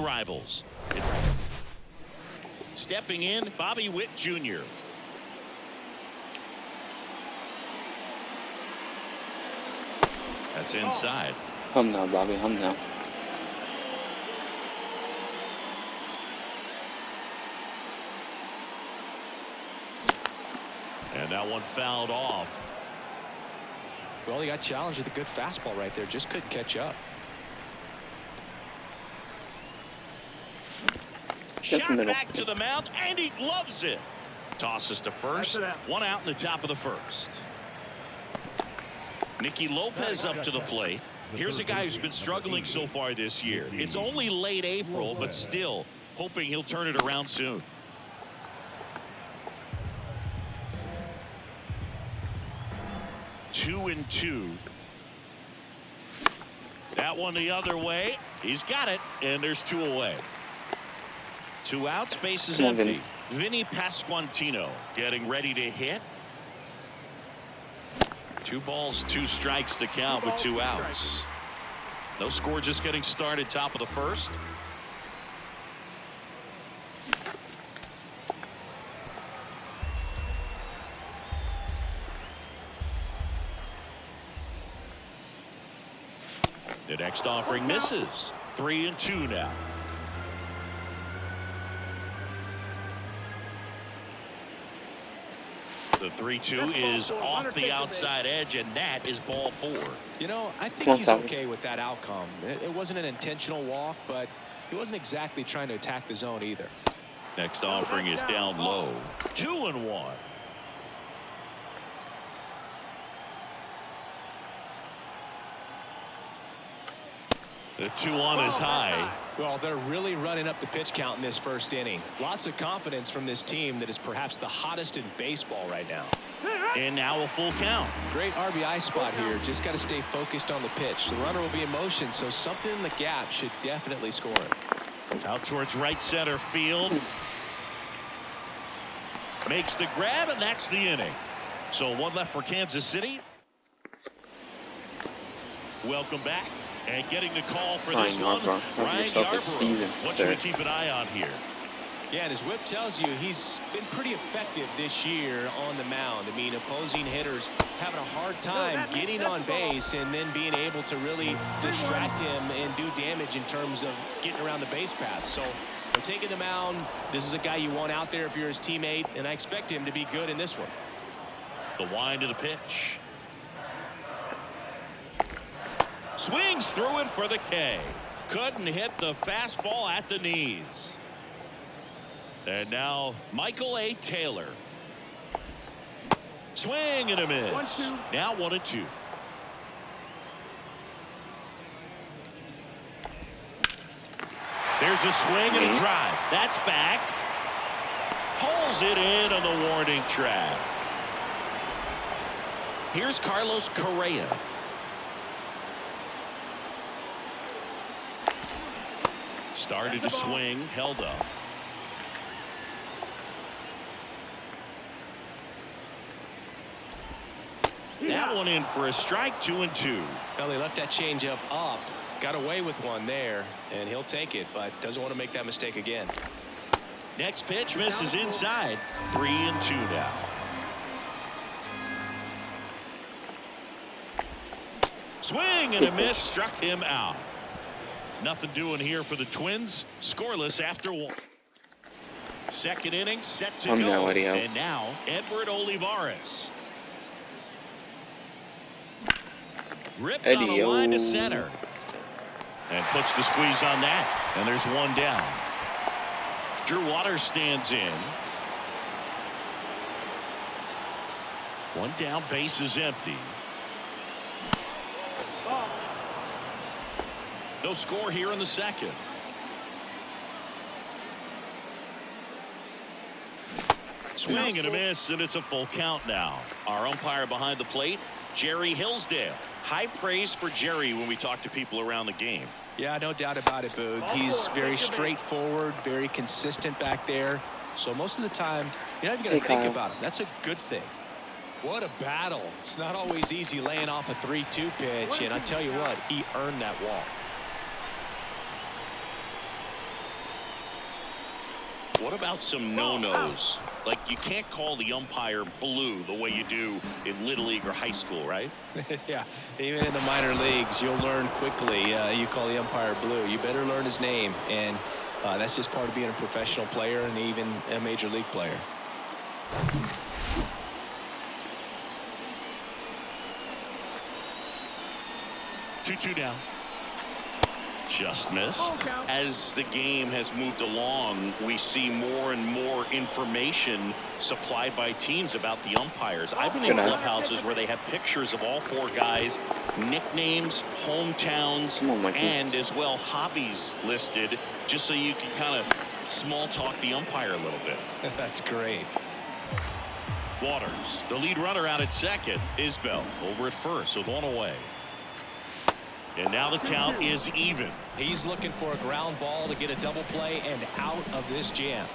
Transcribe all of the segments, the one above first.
rivals. Stepping in, Bobby Witt Jr. That's inside. Hum now, Bobby. Hum now. And that one fouled off. Well, he got challenged with a good fastball right there. Just couldn't catch up. Shot back to the mound, and he gloves it. Tosses to first. One out in the top of the first. Nicky Lopez up to the plate. Here's a guy who's been struggling so far this year. It's only late April, but still hoping he'll turn it around soon. Two and two. That one the other way. He's got it, and there's two away. Two outs, bases empty. Vinny Pasquantino getting ready to hit. 2 balls, 2 strikes to count with 2 outs. No score, just getting started, top of the first. The next offering misses. 3 and 2 now. The 3-2 is off the outside edge, and that is ball 4. You know, I think he's okay with that outcome. It wasn't an intentional walk, but he wasn't exactly trying to attack the zone either. Next offering is down low. 2-1. The 2-1 is high. Well, they're really running up the pitch count in this first inning. Lots of confidence from this team that is perhaps the hottest in baseball right now. And now a full count. Great RBI spot here. Just got to stay focused on the pitch. The runner will be in motion, so something in the gap should definitely score it. Out towards right center field. Makes the grab, and that's the inning. So one left for Kansas City. Welcome back. And getting the call for this one, Ryan Yarbrough. What should we keep an eye on here? Yeah, and as Whip tells you, he's been pretty effective this year on the mound. I mean, opposing hitters having a hard time getting on base and then being able to really distract him and do damage in terms of getting around the base path. So we're taking the mound. This is a guy you want out there if you're his teammate, and I expect him to be good in this one. The wind of the pitch. Swings through it for the K. Couldn't hit the fastball at the knees. And now Michael A. Taylor. Swing and a miss. Now 1-2. There's a swing and a drive. That's back. Pulls it in on the warning track. Here's Carlos Correa. Started to swing, held up. That one in for a strike, 2-2. Well, he left that changeup up, got away with one there, and he'll take it, but doesn't want to make that mistake again. Next pitch misses inside, 3-2 now. Swing and a miss, struck him out. Nothing doing here for the Twins. Scoreless after 1. Second inning set to go. And now Edward Olivares. Ripped on a line to center. And puts the squeeze on that. And there's one down. Drew Waters stands in. One down, base is empty. No score here in the second. Swing and a miss, and it's a full count now. Our umpire behind the plate, Jerry Hillsdale. High praise for Jerry when we talk to people around the game. Yeah, no doubt about it, Boog. He's very straightforward, very consistent back there. So most of the time, you're not even going to think about him. That's a good thing. What a battle. It's not always easy laying off a 3-2 pitch, and I tell you what, he earned that walk. What about some no-nos? Like, you can't call the umpire blue the way you do in Little League or high school, right? Yeah, even in the minor leagues, you'll learn quickly. You call the umpire blue, you better learn his name. And that's just part of being a professional player and even a major league player. Two down. Just missed. As the game has moved along, we see more and more information supplied by teams about the umpires. I've been in clubhouses where they have pictures of all 4 guys, nicknames, hometowns, and as well hobbies listed, just so you can kind of small talk the umpire a little bit. That's great. Waters, the lead runner out at second. Isbell over at first with 1 away. And now the count is even. He's looking for a ground ball to get a double play and out of this jam.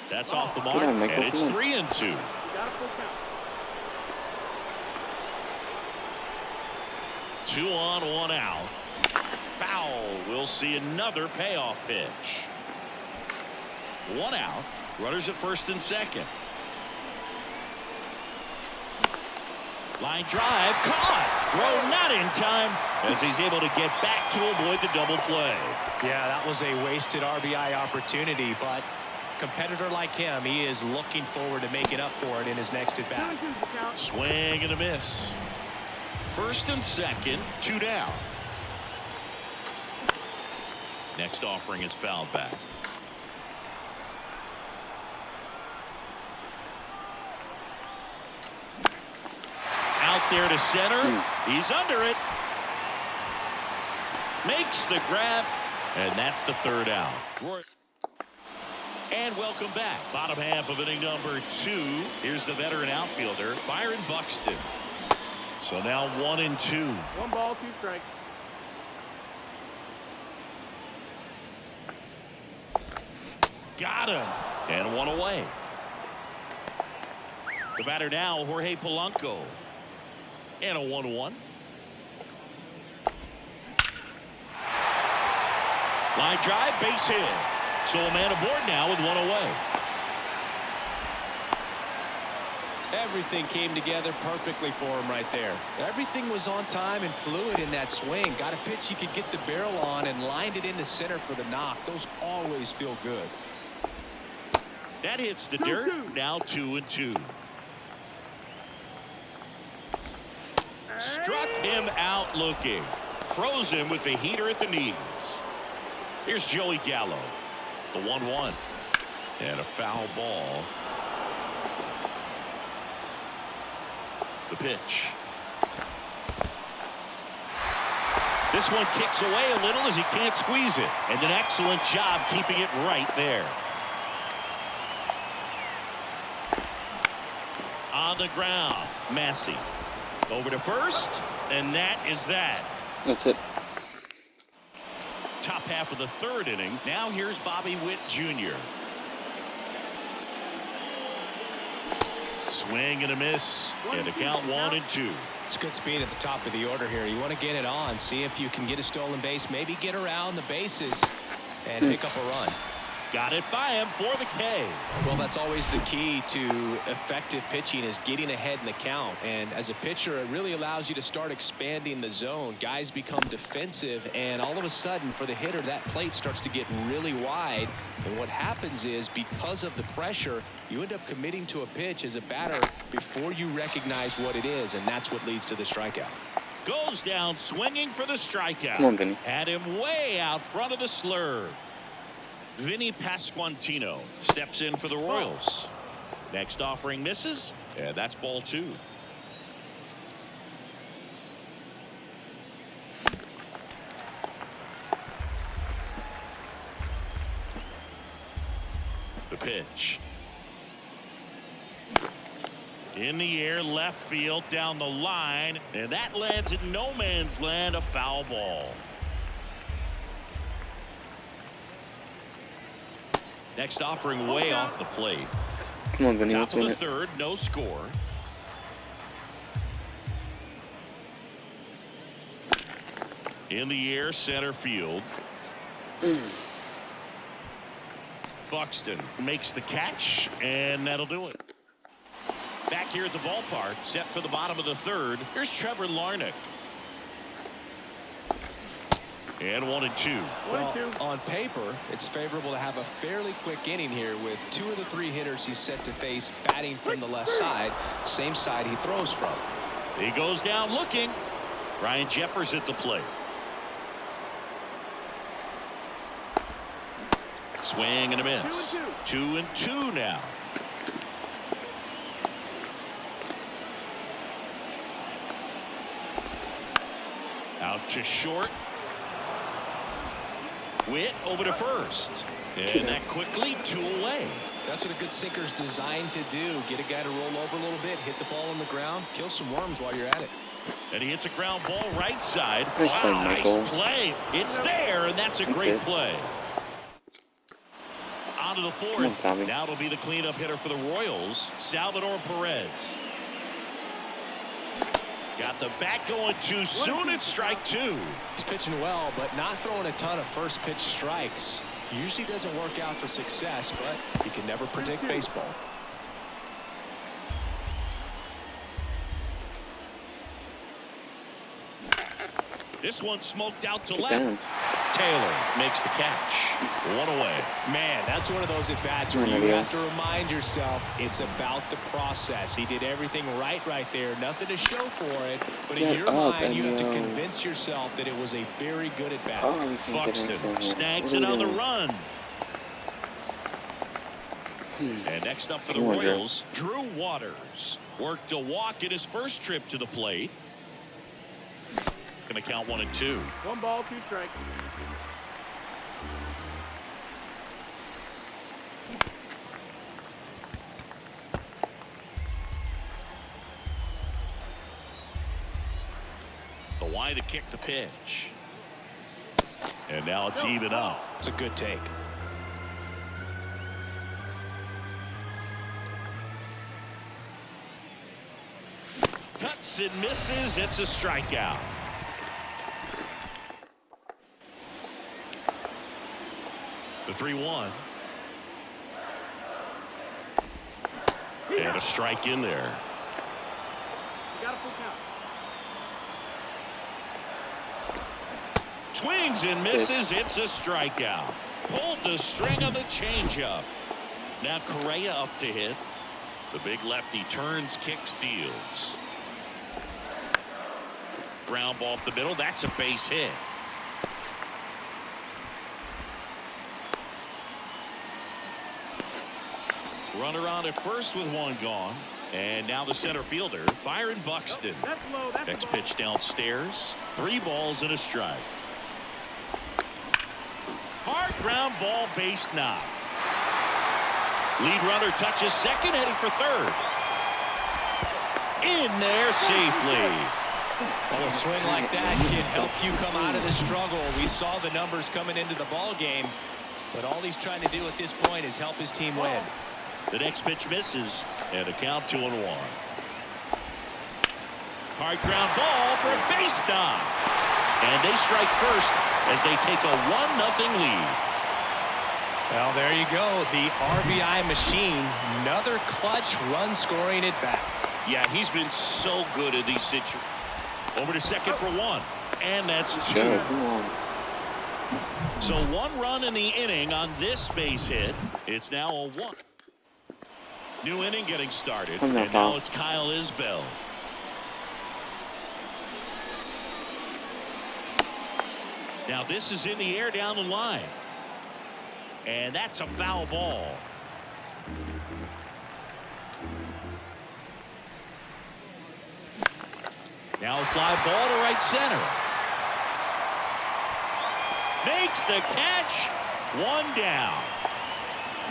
That's off the mark, and it's 3-2. 2 on, 1 out. Foul. We'll see another payoff pitch. 1 out. Runners at first and second. Line drive, caught. Throw not in time as he's able to get back to avoid the double play. Yeah, that was a wasted RBI opportunity, but competitor like him, he is looking forward to making up for it in his next at bat. Swing and a miss. First and second, 2 down. Next offering is fouled back. Out there to center. He's under it. Makes the grab. And that's the 3rd out. And welcome back. Bottom half of inning number 2. Here's the veteran outfielder, Byron Buxton. So now 1-2. 1 ball, 2 strikes. Got him. And 1 away. The batter now, Jorge Polanco. And a 1-1. Line drive, base hit. So a man aboard now with 1 away. Everything came together perfectly for him right there. Everything was on time and fluid in that swing. Got a pitch he could get the barrel on and lined it into center for the knock. Those always feel good. That hits the dirt. Now 2-2. Struck him out looking. Froze him with the heater at the knees. Here's Joey Gallo. The 1-1. And a foul ball. The pitch. This one kicks away a little as he can't squeeze it. And an excellent job keeping it right there. On the ground, Massey. Over to first, and that is that. That's it. Top half of the 3rd inning. Now here's Bobby Witt Jr. Swing and a miss. And the count 1-2. It's good speed at the top of the order here. You want to get it on, see if you can get a stolen base, maybe get around the bases and pick up a run. Got it by him for the K. Well, that's always the key to effective pitching is getting ahead in the count. And as a pitcher, it really allows you to start expanding the zone. Guys become defensive, and all of a sudden, for the hitter, that plate starts to get really wide. And what happens is, because of the pressure, you end up committing to a pitch as a batter before you recognize what it is, and that's what leads to the strikeout. Goes down swinging for the strikeout. Come on, Vinny. Had him way out front of the slurve. Vinny Pasquantino steps in for the Royals. Next offering misses, and that's ball 2. The pitch. In the air, left field, down the line, and that lands in no man's land, a foul ball. Next offering way off the plate. Come on, Vinny. Top Let's of win the it. 3rd, no score. In the air, center field. Buxton makes the catch, and that'll do it. Back here at the ballpark, set for the bottom of the third. Here's Trevor Larnach. And 1-2. Well, on paper, it's favorable to have a fairly quick inning here with 2 of the 3 hitters he's set to face batting from the left side, same side he throws from. He goes down looking. Ryan Jeffers at the plate. Swing and a miss. 2-2 now. Out to short. Witt over to first. And that quickly 2 away. That's what a good sinker's designed to do. Get a guy to roll over a little bit, hit the ball on the ground, kill some worms while you're at it. And he hits a ground ball right side. Nice play, Wow, Michael. nice play. It's there, and that's a great play. On to the fourth. Now it'll be the cleanup hitter for the Royals, Salvador Perez. Got the bat going too soon. It's strike 2. He's pitching well, but not throwing a ton of first pitch strikes. Usually doesn't work out for success, but you can never predict baseball. This one smoked out to left. Taylor makes the catch. 1 away. Man, that's one of those at-bats where you have to remind yourself it's about the process. He did everything right there. Nothing to show for it. But in your mind, you have to convince yourself that it was a very good at-bat. Buxton snags it on the run. And next up for the Royals, Drew Waters. Worked a walk in his first trip to the plate. Going to count 1-2. 1 ball, 2 strikes. The wide to kick the pitch. And now it's even up. It's a good take. Cuts and misses. It's a strikeout. The 3-1. And a strike in there. You got a full count. Swings and misses. It's a strikeout. Pulled the string on the changeup. Now Correa up to hit. The big lefty turns, kicks, deals. Ground ball up the middle. That's a base hit. Runner on at first with 1 gone. And now the center fielder, Byron Buxton. That's low. That's Next pitch downstairs. 3 balls and a strike. Hard ground ball, base knock. Lead runner touches second, heading for third. In there safely. Well, a swing like that can help you come out of the struggle. We saw the numbers coming into the ball game, but all he's trying to do at this point is help his team win. The next pitch misses, and a count 2-1. Hard ground ball for a base knock. And they strike first as they take a 1-0 lead. Well, there you go. The RBI machine. Another clutch run scoring at bat. Yeah, he's been so good at these situations. Over to second for 1. And that's 2. So 1 run in the inning on this base hit. It's now a 1. New inning getting started. And now it's Kyle Isbell. Now this is in the air down the line. And that's a foul ball. Now a fly ball to right center. Makes the catch. 1 down.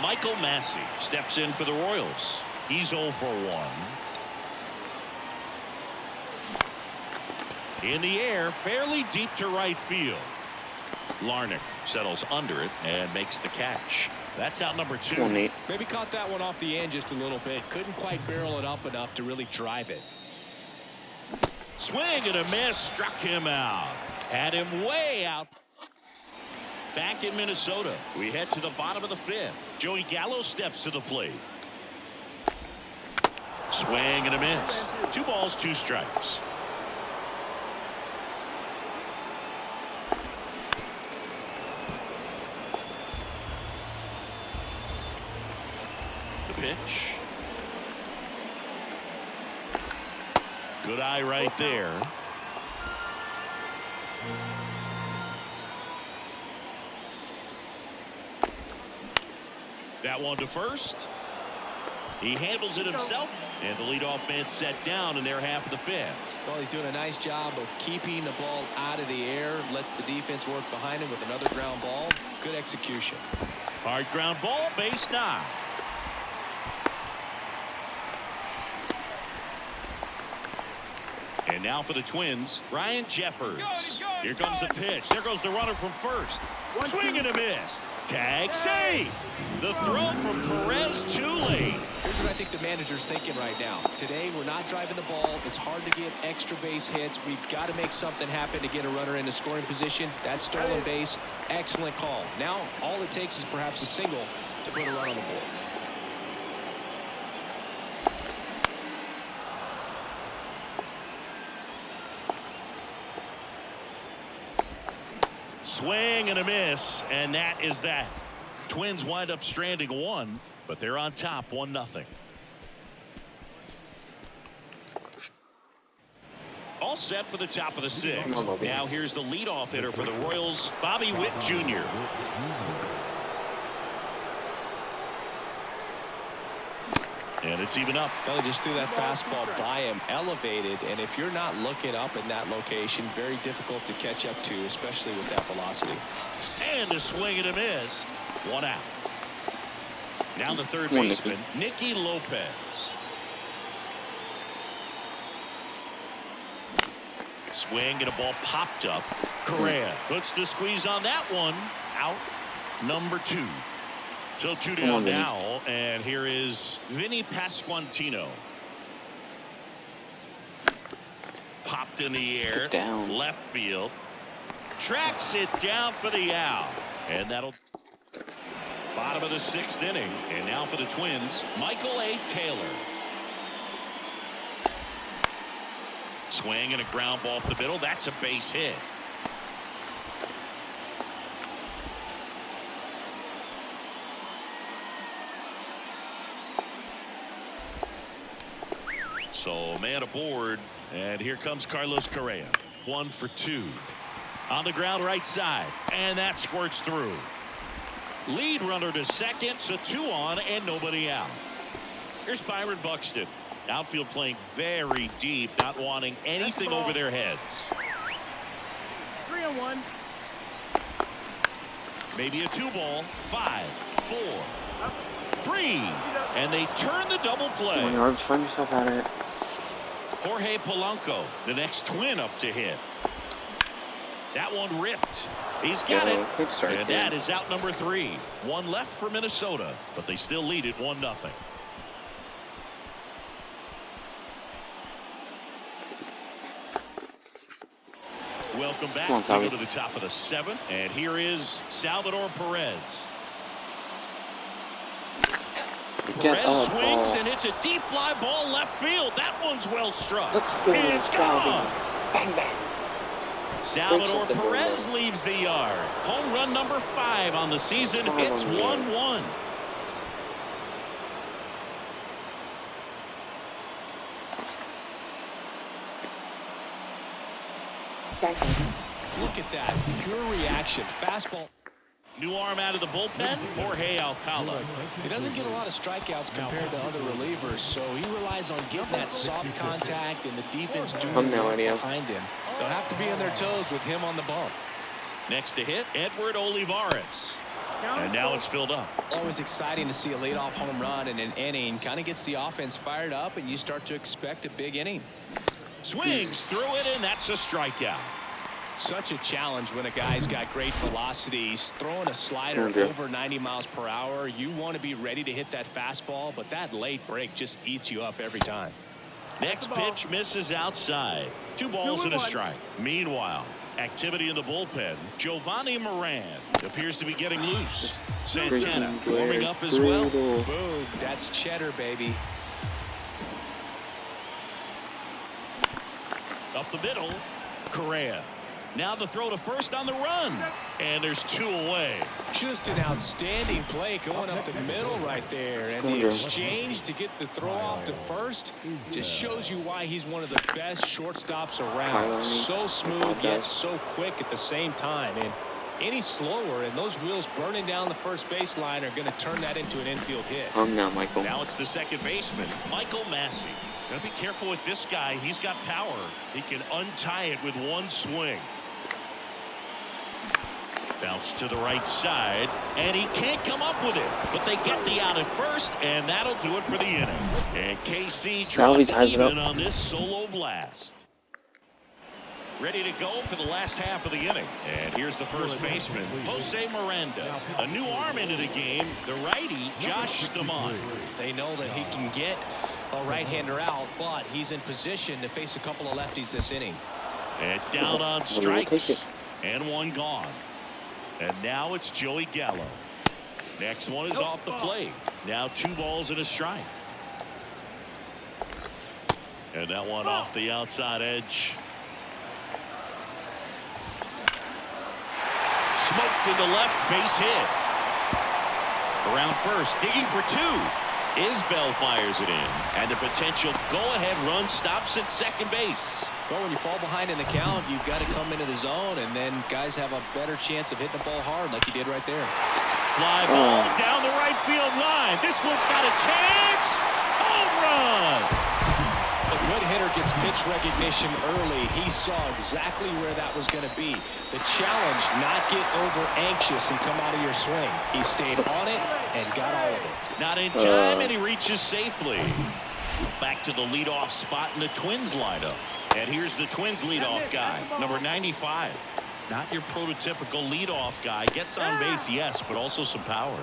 Michael Massey steps in for the Royals. He's 0 for 1. In the air, fairly deep to right field. Larnach settles under it and makes the catch. That's out number 2. Maybe caught that one off the end just a little bit. Couldn't quite barrel it up enough to really drive it. Swing and a miss. Struck him out. Had him way out. back in Minnesota. We head to the bottom of the 5th. Joey Gallo steps to the plate. Swing and a miss. 2 balls, 2 strikes. The pitch. Good eye right there. That one to first. He handles it himself, and the leadoff man set down in their half of the 5th. Well, he's doing a nice job of keeping the ball out of the air, lets the defense work behind him with another ground ball. Good execution. Hard ground ball, base 9. And now for the Twins, Ryan Jeffers. Here comes the pitch. There goes the runner from first. Swing and a miss. Tag save. The throw from Perez too late. Here's what I think the manager's thinking right now. Today, we're not driving the ball. It's hard to get extra base hits. We've got to make something happen to get a runner into scoring position. That stolen base, excellent call. Now, all it takes is perhaps a single to put a run on the board. Swing and a miss, and that is that. Twins wind up stranding 1, but they're on top 1-0. All set for the top of the 6th. Now here's the leadoff hitter for the Royals, Bobby Witt Jr. And it's even up. Well, he just threw that fastball by him, elevated, and if you're not looking up in that location, very difficult to catch up to, especially with that velocity. And a swing and a miss. 1 out. Now the third baseman, Nicky Lopez. Swing and a ball popped up. Correa puts the squeeze on that one. Out number 2. So 2 down now, and here is Vinny Pasquantino. Popped in the air, left field. Tracks it down for the out. And that'll bottom of the 6th inning. And now for the Twins, Michael A. Taylor. Swing and a ground ball up the middle. That's a base hit. So man aboard, and here comes Carlos Correa. 1 for 2 on the ground right side, and that squirts through. Lead runner to second, so 2 on and nobody out. Here's Byron Buxton. Outfield playing very deep, not wanting anything over their heads. 3-1. Maybe a 2 ball. 5, 4, 3, and they turn the double play. Find yourself out of it. Jorge Polanco, the next Twin up to hit. That one ripped. He's got it. And that is out number 3. 1 left for Minnesota, but they still lead it 1-0. Welcome back. We go to the top of the 7th, and here is Salvador Perez. Perez swings and it's a deep fly ball left field. That one's well struck. It's gone. Bang, bang. Salvador Perez leaves the yard. Home run number 5 on the season. It's 1-1. Look at that. Pure reaction. Fastball. New arm out of the bullpen, Jorge Alcala. He doesn't get a lot of strikeouts compared to other relievers, so he relies on getting that soft contact and the defense doing work behind him. They'll have to be on their toes with him on the bump. Next to hit, Edward Olivares. And now it's filled up. Always exciting to see a leadoff home run in an inning. Kind of gets the offense fired up, and you start to expect a big inning. Swings through it, and that's a strikeout. Such a challenge when a guy's got great velocity. He's throwing a slider over 90 miles per hour. You want to be ready to hit that fastball, but that late break just eats you up every time. Next pitch misses outside. 2 balls and a strike. Meanwhile, Activity in the bullpen. Giovanni Moran appears to be getting loose. Santana warming up as well. Boom. That's cheddar, baby. Up the middle. Correa. Now the throw to first on the run. And there's 2 away. Just an outstanding play going up the middle right there. And the exchange to get the throw off to first just shows you why he's one of the best shortstops around. So smooth yet so quick at the same time. And any slower and those wheels burning down the first baseline are going to turn that into an infield hit. Now, Michael. Now it's the second baseman, Michael Massey. Gotta be careful with this guy. He's got power. He can untie it with one swing. Bounce to the right side, and he can't come up with it. But they get the out at first, and that'll do it for the inning. And KC draws even on this solo blast. Ready to go for the last half of the inning. And here's the first baseman, Jose Miranda. A new arm into the game, the righty, Josh Stamon. They know that he can get a right-hander out, but he's in position to face a couple of lefties this inning. And down on strikes, and one gone. And now it's Joey Gallo. Next one is off the plate. Now 2 balls and a strike. And that one off the outside edge. Smoked into left, base hit. Around first, digging for 2. Isbell fires it in. And the potential go-ahead run stops at second base. Well, when you fall behind in the count, you've got to come into the zone, and then guys have a better chance of hitting the ball hard like he did right there. Fly ball down the right field line. This one's got a chance. Home run. A good hitter gets pitch recognition early. He saw exactly where that was going to be. The challenge, not get over anxious and come out of your swing. He stayed on it and got all of it. Not in time, and he reaches safely. Back to the leadoff spot in the Twins lineup. And here's the Twins leadoff guy, number 95. Not your prototypical leadoff guy. Gets on base, yes, but also some power.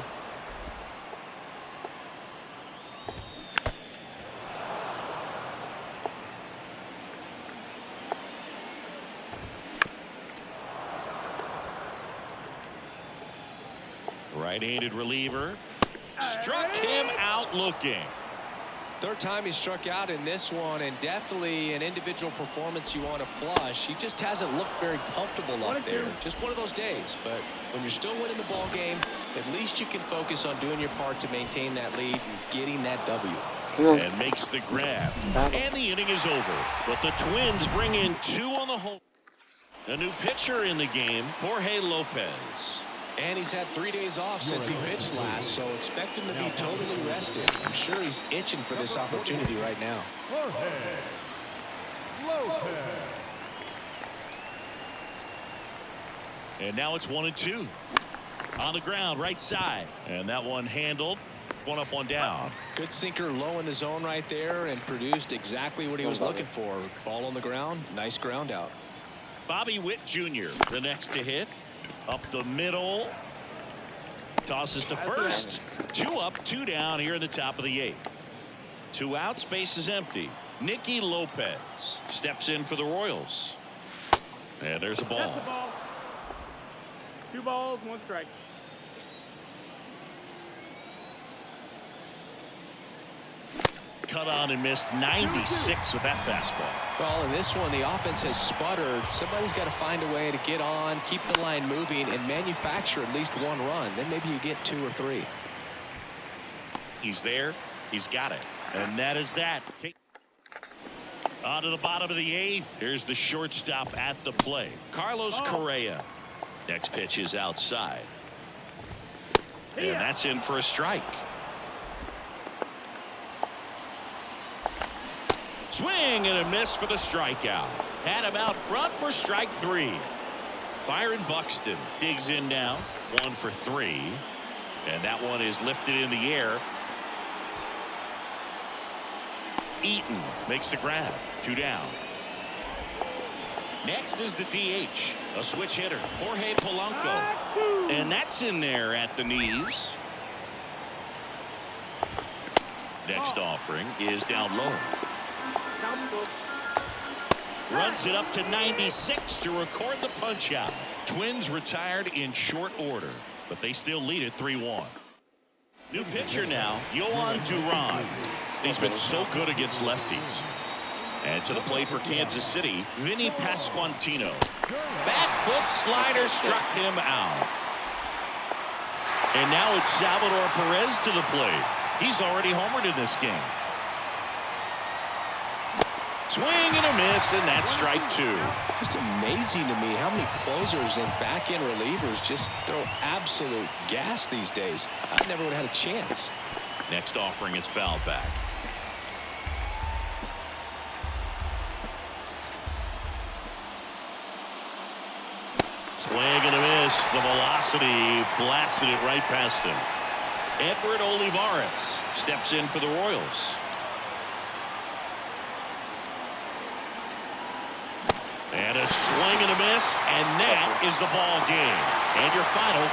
Right-handed reliever. Struck him out looking. Third time he struck out in this one, and definitely an individual performance you want to flush. He just hasn't looked very comfortable up there. Just one of those days. But when you're still winning the ball game, at least you can focus on doing your part to maintain that lead and getting that W. And makes the grab. And the inning is over. But the Twins bring in 2 on the home. A new pitcher in the game, Jorge Lopez. And he's had 3 days off since he pitched last, so expect him to be totally rested. I'm sure he's itching for this opportunity right now. And now it's 1-2. On the ground, right side. And that one handled. 1 up, 1 down. Good sinker low in the zone right there and produced exactly what he was looking for. Ball on the ground, nice ground out. Bobby Witt Jr., the next to hit. Up the middle. Tosses to first. 2 up, 2 down here in the top of the 8th. 2 outs, base is empty. Nicky Lopez steps in for the Royals. And there's a ball. 2 balls, 1 strike. Cut on and missed 96 with that fastball. Well, in this one, the offense has sputtered. Somebody's got to find a way to get on, keep the line moving, and manufacture at least 1 run. Then maybe you get 2 or 3. He's there. He's got it. And that is that. On to the bottom of the 8th. Here's the shortstop at the plate, Carlos Correa. Next pitch is outside. And that's in for a strike. Swing and a miss for the strikeout. Had him out front for strike 3. Byron Buxton digs in now. 1 for 3. And that one is lifted in the air. Eaton makes the grab. 2 down. Next is the DH. A switch hitter, Jorge Polanco. And that's in there at the knees. Next offering is down low. Runs it up to 96 to record the punch out. Twins retired in short order, but they still lead it 3-1. New pitcher now, Yohan Duran. He's been so good against lefties. And to the plate for Kansas City, Vinny Pasquantino. Back foot slider struck him out. And now it's Salvador Perez to the plate. He's already homered in this game. Swing and a miss, and that's strike two. Just amazing to me how many closers and back-end relievers just throw absolute gas these days. I never would have had a chance. Next offering is fouled back. Swing and a miss. The velocity blasted it right past him. Edward Olivares steps in for the Royals. And a swing and a miss, and that is the ball game. And your final